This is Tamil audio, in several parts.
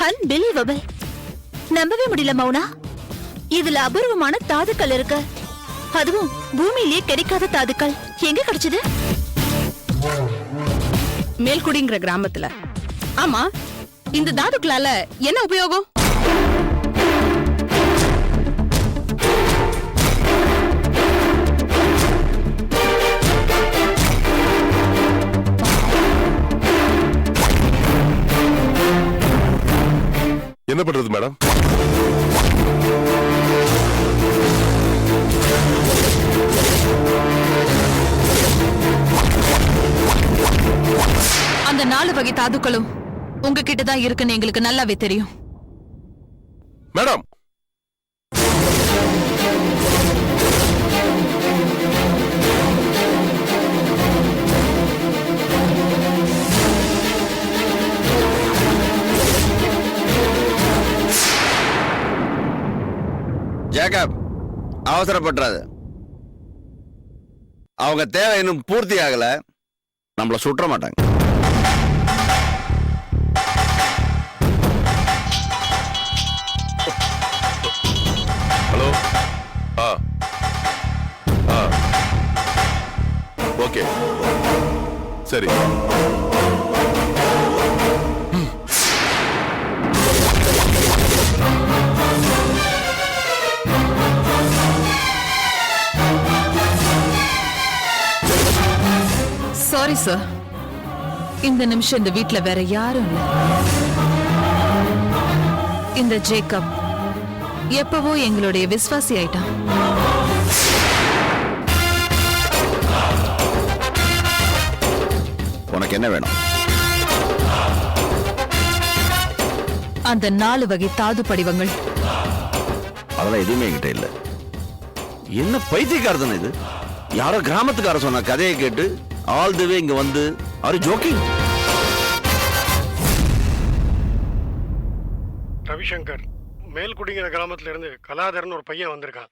அன்பிலீவபிள். நம்பவே முடியல மௌனா. இதுல அபூர்வமான தாதுக்கள் இருக்கு. அதுவும் பூமியிலேயே கிடைக்காத தாதுக்கள். எங்க கிடைச்சது? மேல்குடிங்கிற கிராமத்துல. ஆமா, இந்த தாதுக்களால என்ன உபயோகம்? என்ன பண்றது மேடம்? அந்த 4 வகை தாதுக்களும் உங்ககிட்ட தான் இருக்குன்னு எங்களுக்கு நல்லாவே தெரியும். மேடம், ஜேக்கப், அவசரப்பட்டுறாது. அவங்க தேவை இன்னும் பூர்த்தி ஆகல. நம்மள சுற்ற மாட்டாங்க. ஹலோ. ஓகே, சரி. சாரி சார், இந்த நிமிஷம் இந்த வீட்ல வேற யாரும் இல்ல. இந்த ஜேக்கப் எப்பவோ எங்களுடைய விசுவாசி ஆயிட்டான். உனக்கு என்ன வேணும்? அந்த 4 வகை தாது படிவங்கள். அதெல்லாம் எதுவுமே என்கிட்ட இல்ல. என்ன பைத்தியக்காரதானே இது? யாரோ கிராமத்துக்கார சொன்ன கதையை கேட்டு ஆல் தி வே இங்க வந்து ஆர் யூ ஜோக்கிங்? ரவிசங்கர், மேல்குடிங்கிற கிராமத்துல இருந்து கலாதரன் ஒரு பையன் வந்திருக்கான்.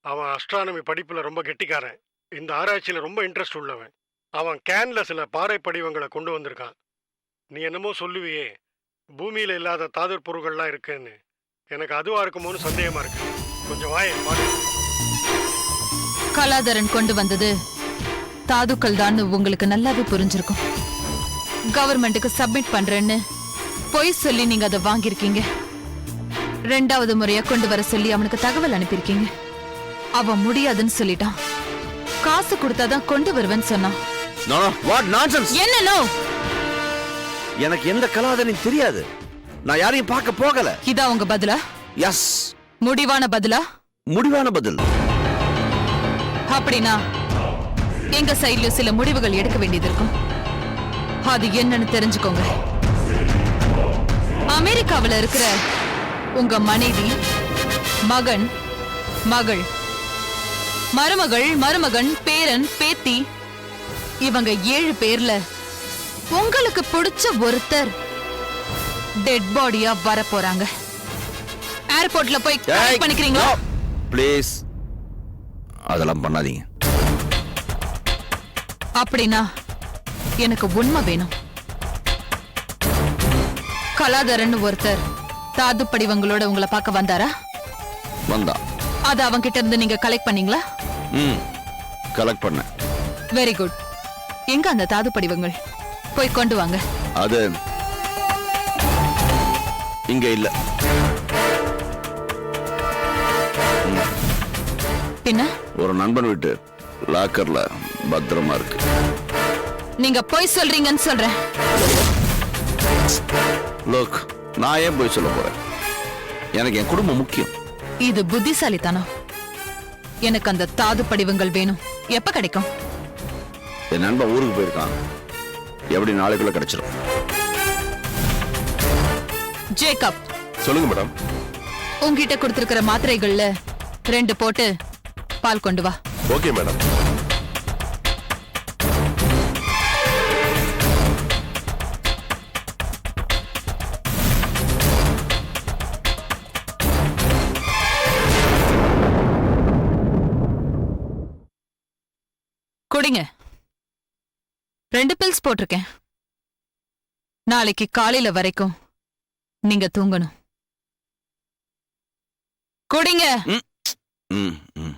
அவன் அஸ்ட்ரானமி படிப்புல ரொம்ப கெட்டிக்காரன். இந்த ஆராய்ச்சியில ரொம்ப இன்ட்ரெஸ்ட் உள்ளவன். அவன் கேன்ல சில பாறை படிவங்களை கொண்டு வந்திருக்கான். நீ என்னமோ சொல்லுவியே, பூமியில இல்லாத தாதுர் பொருட்கள்லாம் இருக்குன்னு. எனக்கு அதுவா இருக்குமோன்னு சந்தேகமா இருக்கு. கொஞ்சம் வாயே பாரு. கலாதரன் கொண்டு வந்தது தாதுக்கள் தான் உங்களுக்கு நல்லாவே புரிஞ்சிருக்கும். கவர்மெண்ட்டுக்கு சப்மிட் பண்றேன்னு பொய் சொல்லி நீங்க அதை வாங்கியிருக்கீங்க. 2வது முறையா கொண்டு வர சொல்லி அவனுக்கு தகவல் அனுப்பியிருக்கீங்க. அவன் முடியாதுன்னு சொல்லிட்டான். காசு கொடுத்தாதான் கொண்டு வருவேன்னு சொன்னான். என்ன நோ? எனக்கு எந்த கலாதரனும் தெரியாது. நான் யாரையும் பார்க்க போகல. இதா உங்க பதிலா? எஸ். முடிவான பதிலா? முடிவான பதில். அப்படின்னா எங்க சைடுல சில முடிவுகள் எடுக்க வேண்டியது இருக்கும். அது என்னன்னு தெரிஞ்சுக்கோங்க. அமெரிக்காவில் இருக்கிற உங்க மனைவி, மகன், மகள், மருமகள், மருமகன், பேரன், பேத்தி, இவங்க 7 பேர்ல உங்களுக்கு பிடிச்ச ஒருத்தர் டெட் பாடியா வர போறாங்க. ஏர்போர்ட்ல போய் கலெக்ட் பண்ணிக்கிறீங்களா? ப்ளீஸ், அதெல்லாம் பண்ணாதீங்க. அப்படின்னா எனக்கு உண்மை வேணும். கலாதரன் ஒருத்தர் தாது படிவங்களோட உங்களை பார்க்க வந்தாரா? வந்தா. அது அவங்க கிட்ட இருந்து நீங்க கலெக்ட் பண்ணீங்களா? கலெக்ட் பண்ண. Very good. எங்க அந்த தாது படிவங்கள்? போய் கொண்டு வாங்க. அது இங்க இல்ல. பின்ன ஒரு நண்பன் வீட்டு லாக்கர்ல பத்திரமா இருக்கு. நீங்க போய் சொல்றீங்கன்னு சொல்றேன். லோக், நான் ஏன் போய் சொல்ல போறேன்? எனக்கு என் குடும்பம் முக்கியம். இது புத்திசாலித்தனம். எனக்கு அந்த தாது படிவங்கள் வேணும். எப்ப கிடைக்கும்? என் நண்பன் ஊருக்கு போயிருக்கான். எப்படி நாளைக்குள்ள கிடைச்சிடும். ஜேக்கப், சொல்லுங்க மேடம். உங்ககிட்ட கொடுத்திருக்கிற மாத்திரைகள்ல 2 போட்டு பால் கொண்டு வா. Okay madam. குடிங்க. 2 பில்ஸ் போட்டிருக்கேன். நாளைக்கு காலையில வரைக்கும் நீங்க தூங்கணும். குடிங்க. ம், ம்.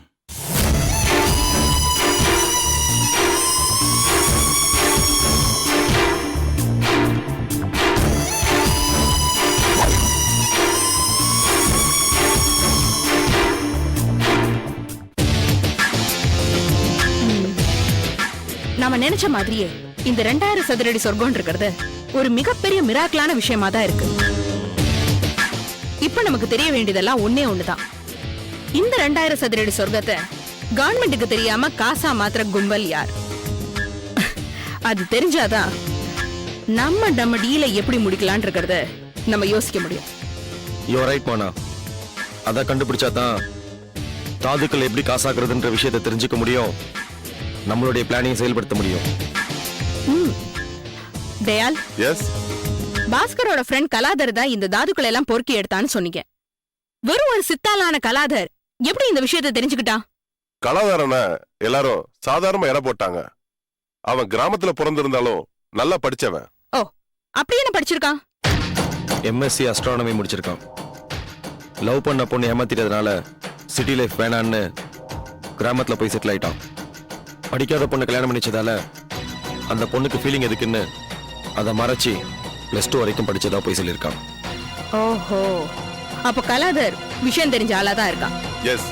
நாம நினைச்ச மாதிரியே இந்த 2000 சதுரடி சொர்க்கம் இருக்கிறது ஒரு மிகப்பெரிய மிராக்கலான விஷயமா தான் இருக்கு. இப்ப நமக்கு தெரிய வேண்டியதெல்லாம் ஒன்னே ஒண்ணுதான். இந்த 2000 சதுரடி சொர்க்கத்தை கவர்மெண்ட்டுக்கு தெரியாம காசா மாத்திர கும்பல் யார்? அது தெரிஞ்சாதான் நம்ம டீலை எப்படி முடிக்கலான் இருக்கிறத நம்ம யோசிக்க முடியும். You right Mona. அதை கண்டுபிடிச்சாதான் தாதுக்கள் எப்படி காசாக்குறதுன்ற விஷயத்தை தெரிஞ்சுக்க முடியும், நம்மளுடைய பிளானிங் செயல்படுத்த முடியும். தயால், எஸ், பாஸ்கரோட ஃப்ரெண்ட் கலாதர் தான் இந்த தாதுக்களை எல்லாம் பொறுக்கி எடுத்தான்னு சொன்னீங்க. வெறும் ஒரு சித்தாளான கலாதர் எப்படி இந்த விஷயத்தை தெரிஞ்சுக்கிட்டான்? கலாதாரன எல்லாரும் சாதாரணமா எடை போட்டாங்க. அவன் கிராமத்துல பிறந்திருந்தாலும் நல்லா படிச்சவன். ஓ, அப்படி என்ன படிச்சிருக்கான்? எம்எஸ்சி அஸ்ட்ரானமி முடிச்சிருக்கான். லவ் பண்ண பொண்ணு ஏமாத்திட்டதுனால சிட்டி லைஃப் வேணான்னு கிராமத்துல போய் செட்டில் ஆயிட்டான். படிக்காத பொண்ணு கல்யாணம் பண்ணிச்சதால அந்த பொண்ணுக்கு ஃபீலிங் எதுக்குன்னு அதை மறைச்சி +2 வரைக்கும் படிச்சதா போய் சொல்லியிருக்கான். ஓஹோ, அப்ப கலாதர் விஷயம் தெரிஞ்ச ஆளாதான் இருக்கான். எஸ்,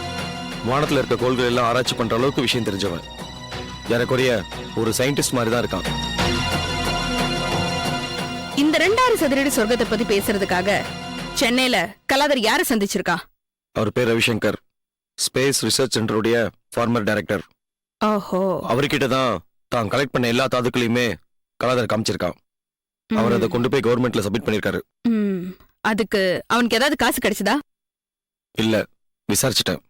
வானத்துல இருக்க கோள்கள் எல்லாம் ஆராய்ச்சி பண்ற அளவுக்கு விஷயம் தெரிஞ்சவன். ஏறக்குறைய ஒரு சயின்டிஸ்ட் மாதிரி தான் இருக்கான். இந்த 2000 சதுரடி சொர்க்கத்தை பத்தி பேசுறதுக்காக சென்னையில கலாதர் யாரை சந்திச்சிருக்கா? அவர் பேர் ரவிசங்கர், ஸ்பேஸ் ரிசர்ச் சென்டருடைய ஃபார்மர் டைரக்டர். ஓஹோ, அவர்கிட்ட தான் தான் கலெக்ட் பண்ண எல்லா தாதுக்களையுமே கலாதர் காமிச்சிருக்கான். அவர் அதை கொண்டு போய் கவர்மெண்ட்ல சப்மிட் பண்ணிருக்காரு. அதுக்கு அவனுக்கு ஏதாவது காசு கிடைச்சதா? இல்ல, விசாரிச்சிட்டேன்.